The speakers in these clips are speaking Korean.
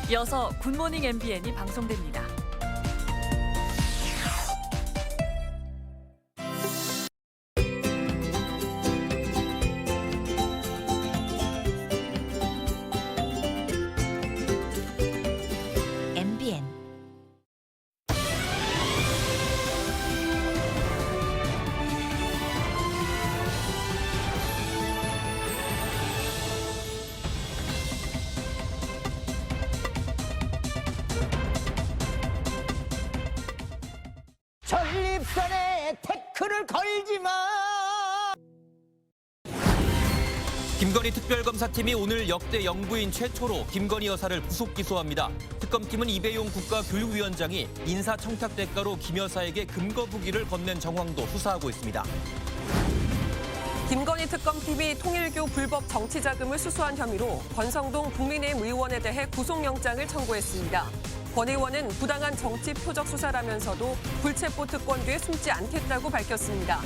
이어서 굿모닝 MBN이 방송됩니다. MBN 전립선에 태클을 걸지 마. 김건희 특별검사팀이 오늘 역대 영부인 최초로 김건희 여사를 구속 기소합니다. 특검팀은 이배용 국가교육위원장이 인사청탁 대가로 김 여사에게 금거부기를 건넨 정황도 수사하고 있습니다. 김건희 특검팀이 통일교 불법 정치자금을 수수한 혐의로 권성동 국민의힘 의원에 대해 구속영장을 청구했습니다. 권 의원은 부당한 정치 표적 수사라면서도 불체포 특권 뒤에 숨지 않겠다고 밝혔습니다.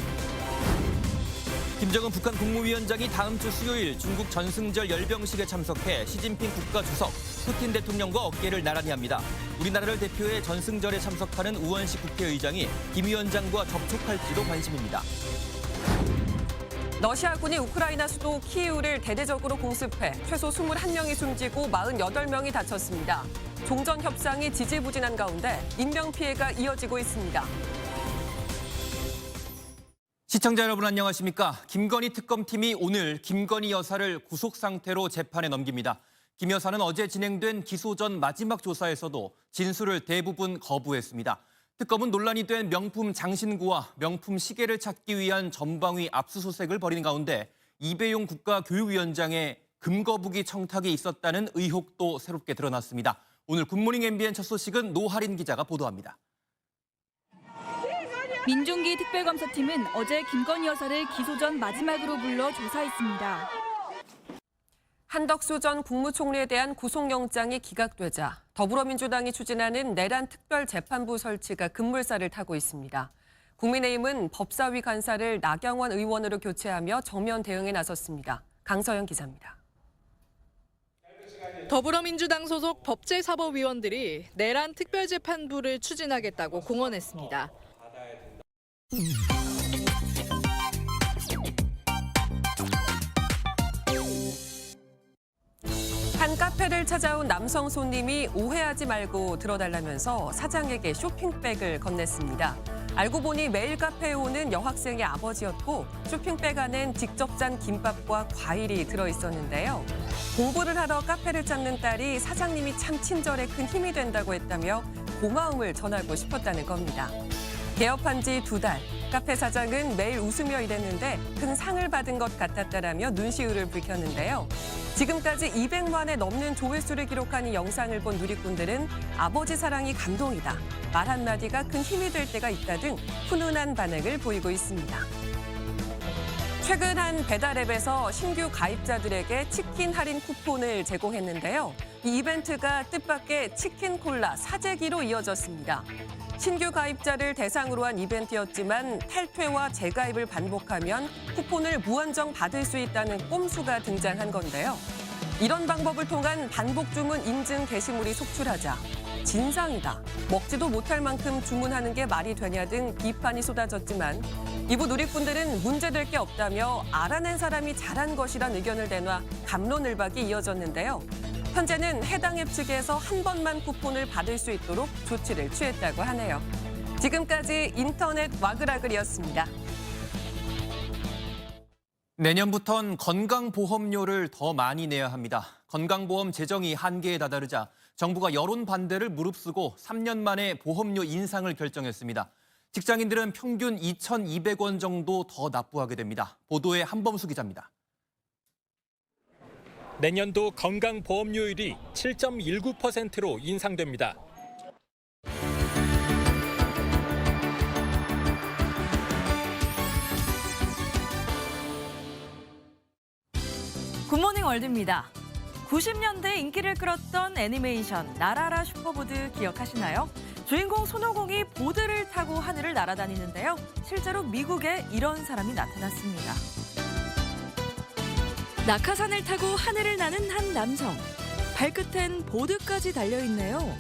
김정은 북한 국무위원장이 다음 주 수요일 중국 전승절 열병식에 참석해 시진핑 국가주석, 푸틴 대통령과 어깨를 나란히 합니다. 우리나라를 대표해 전승절에 참석하는 우원식 국회의장이 김 위원장과 접촉할지도 관심입니다. 러시아군이 우크라이나 수도 키이우를 대대적으로 공습해 최소 21명이 숨지고 48명이 다쳤습니다. 종전 협상이 지지부진한 가운데 인명피해가 이어지고 있습니다. 시청자 여러분 안녕하십니까? 김건희 특검팀이 오늘 김건희 여사를 구속 상태로 재판에 넘깁니다. 김 여사는 어제 진행된 기소 전 마지막 조사에서도 진술을 대부분 거부했습니다. 특검은 논란이 된 명품 장신구와 명품 시계를 찾기 위한 전방위 압수수색을 벌이는 가운데 이배용 국가교육위원장의 금거부기 청탁이 있었다는 의혹도 새롭게 드러났습니다. 오늘 굿모닝 MBN 첫 소식은 노하린 기자가 보도합니다. 민중기 특별검사팀은 어제 김건희 여사를 기소 전 마지막으로 불러 조사했습니다. 한덕수 전 국무총리에 대한 구속영장이 기각되자 더불어민주당이 추진하는 내란 특별재판부 설치가 급물살을 타고 있습니다. 국민의힘은 법사위 간사를 나경원 의원으로 교체하며 정면 대응에 나섰습니다. 강서영 기자입니다. 더불어민주당 소속 법제사법위원들이 내란 특별재판부를 추진하겠다고 공언했습니다. 한 카페를 찾아온 남성 손님이 오해하지 말고 들어달라면서 사장에게 쇼핑백을 건넸습니다. 알고 보니 매일 카페에 오는 여학생의 아버지였고 쇼핑백 안엔 직접 짠 김밥과 과일이 들어있었는데요. 공부를 하러 카페를 찾는 딸이 사장님이 참 친절해 큰 힘이 된다고 했다며 고마움을 전하고 싶었다는 겁니다. 개업한 지 2달, 카페 사장은 매일 웃으며 일했는데 큰 상을 받은 것 같았다라며 눈시울을 붉혔는데요. 지금까지 200만에 넘는 조회수를 기록한 이 영상을 본 누리꾼들은 아버지 사랑이 감동이다, 말 한마디가 큰 힘이 될 때가 있다 등 훈훈한 반응을 보이고 있습니다. 최근 한 배달앱에서 신규 가입자들에게 치킨 할인 쿠폰을 제공했는데요. 이 이벤트가 뜻밖의 치킨 콜라 사재기로 이어졌습니다. 신규 가입자를 대상으로 한 이벤트였지만 탈퇴와 재가입을 반복하면 쿠폰을 무한정 받을 수 있다는 꼼수가 등장한 건데요. 이런 방법을 통한 반복 주문 인증 게시물이 속출하자 진상이다, 먹지도 못할 만큼 주문하는 게 말이 되냐 등 비판이 쏟아졌지만 이부 누리꾼들은 문제될 게 없다며 알아낸 사람이 잘한 것이란 의견을 내놔 갑론을박이 이어졌는데요. 현재는 해당 앱 측에서 한 번만 쿠폰을 받을 수 있도록 조치를 취했다고 하네요. 지금까지 인터넷 와글와글이었습니다. 내년부턴 건강보험료를 더 많이 내야 합니다. 건강보험 재정이 한계에 다다르자 정부가 여론 반대를 무릅쓰고 3년 만에 보험료 인상을 결정했습니다. 직장인들은 평균 2,200원 정도 더 납부하게 됩니다. 보도에 한범수 기자입니다. 내년도 건강보험료율이 7.19%로 인상됩니다. 굿모닝 월드입니다. 90년대 인기를 끌었던 애니메이션 나라라 슈퍼보드 기억하시나요? 주인공 손오공이 보드를 타고 하늘을 날아다니는데요. 실제로 미국에 이런 사람이 나타났습니다. 낙하산을 타고 하늘을 나는 한 남성. 발끝엔 보드까지 달려있네요.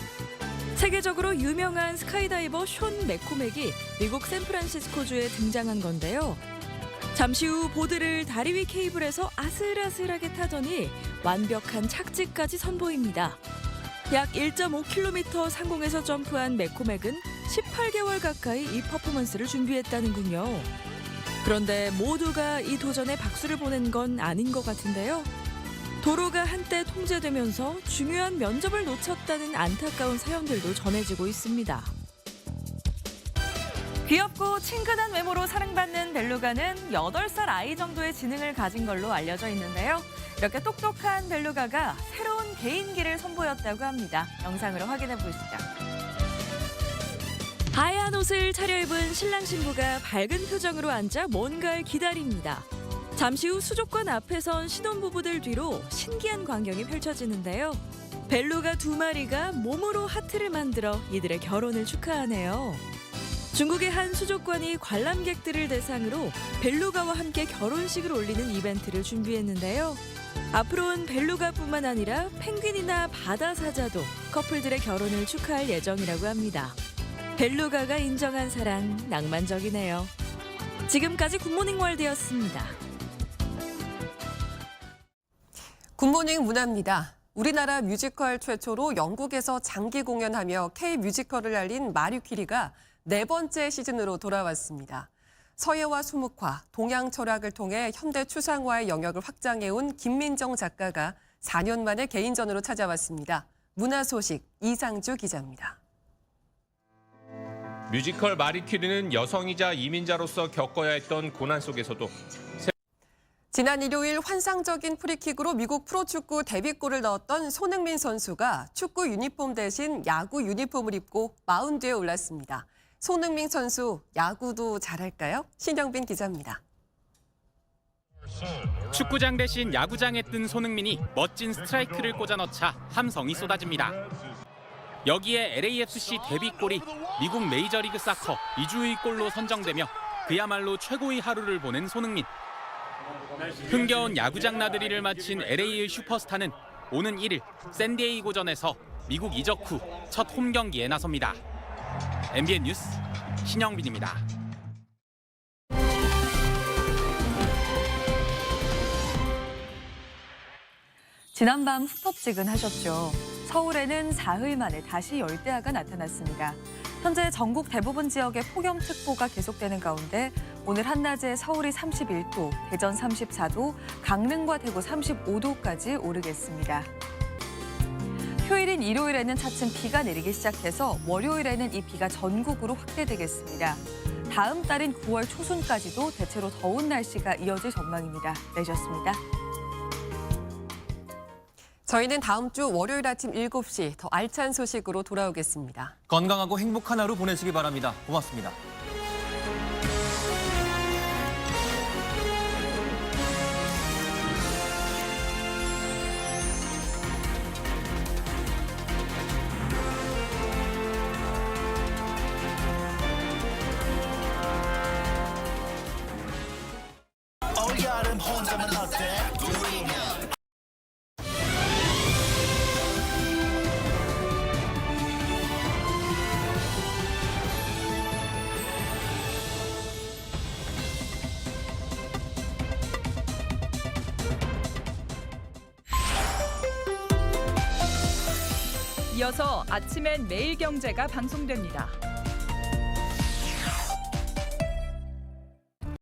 세계적으로 유명한 스카이다이버 숀 맥코맥이 미국 샌프란시스코주에 등장한 건데요. 잠시 후 보드를 다리 위 케이블에서 아슬아슬하게 타더니 완벽한 착지까지 선보입니다. 약 1.5km 상공에서 점프한 맥코맥은 18개월 가까이 이 퍼포먼스를 준비했다는군요. 그런데 모두가 이 도전에 박수를 보낸 건 아닌 것 같은데요. 도로가 한때 통제되면서 중요한 면접을 놓쳤다는 안타까운 사연들도 전해지고 있습니다. 귀엽고 친근한 외모로 사랑받는 벨루가는 8살 아이 정도의 지능을 가진 걸로 알려져 있는데요. 이렇게 똑똑한 벨루가가 새로운 개인기를 선보였다고 합니다. 영상으로 확인해 보시죠. 하얀 옷을 차려입은 신랑 신부가 밝은 표정으로 앉아 뭔가를 기다립니다. 잠시 후 수족관 앞에 선 신혼부부들 뒤로 신기한 광경이 펼쳐지는데요. 벨루가 2마리가 몸으로 하트를 만들어 이들의 결혼을 축하하네요. 중국의 한 수족관이 관람객들을 대상으로 벨루가와 함께 결혼식을 올리는 이벤트를 준비했는데요. 앞으로는 벨루가뿐만 아니라 펭귄이나 바다 사자도 커플들의 결혼을 축하할 예정이라고 합니다. 벨루가가 인정한 사랑, 낭만적이네요. 지금까지 굿모닝 월드였습니다. 굿모닝 문화입니다. 우리나라 뮤지컬 최초로 영국에서 장기 공연하며 K-뮤지컬을 알린 마리 퀴리가 4번째 시즌으로 돌아왔습니다. 서예와 수묵화, 동양 철학을 통해 현대 추상화의 영역을 확장해온 김민정 작가가 4년 만에 개인전으로 찾아왔습니다. 문화 소식 이상주 기자입니다. 뮤지컬 마리 퀴리는 여성이자 이민자로서 겪어야 했던 고난 속에서도 지난 일요일 환상적인 프리킥으로 미국 프로축구 데뷔골을 넣었던 손흥민 선수가 축구 유니폼 대신 야구 유니폼을 입고 마운드에 올랐습니다. 손흥민 선수, 야구도 잘할까요? 신영빈 기자입니다. 축구장 대신 야구장에 뜬 손흥민이 멋진 스트라이크를 꽂아 넣자 함성이 쏟아집니다. 여기에 LAFC 데뷔골이 미국 메이저리그 사커 이주의 골로 선정되며 그야말로 최고의 하루를 보낸 손흥민. 흥겨운 야구장 나들이를 마친 LA의 슈퍼스타는 오는 1일 샌디에이고전에서 미국 이적 후 첫 홈 경기에 나섭니다. MBN 뉴스 신영빈입니다. 지난밤 후텁지근하셨죠. 서울에는 사흘 만에 다시 열대야가 나타났습니다. 현재 전국 대부분 지역에 폭염특보가 계속되는 가운데 오늘 한낮에 서울이 31도, 대전 34도, 강릉과 대구 35도까지 오르겠습니다. 휴일인 일요일에는 차츰 비가 내리기 시작해서 월요일에는 이 비가 전국으로 확대되겠습니다. 다음 달인 9월 초순까지도 대체로 더운 날씨가 이어질 전망입니다. 내셨습니다. 저희는 다음 주 월요일 아침 7시 더 알찬 소식으로 돌아오겠습니다. 건강하고 행복한 하루 보내시기 바랍니다. 고맙습니다. 여름 혼자만 어때? 이어서 아침엔 매일경제가 방송됩니다.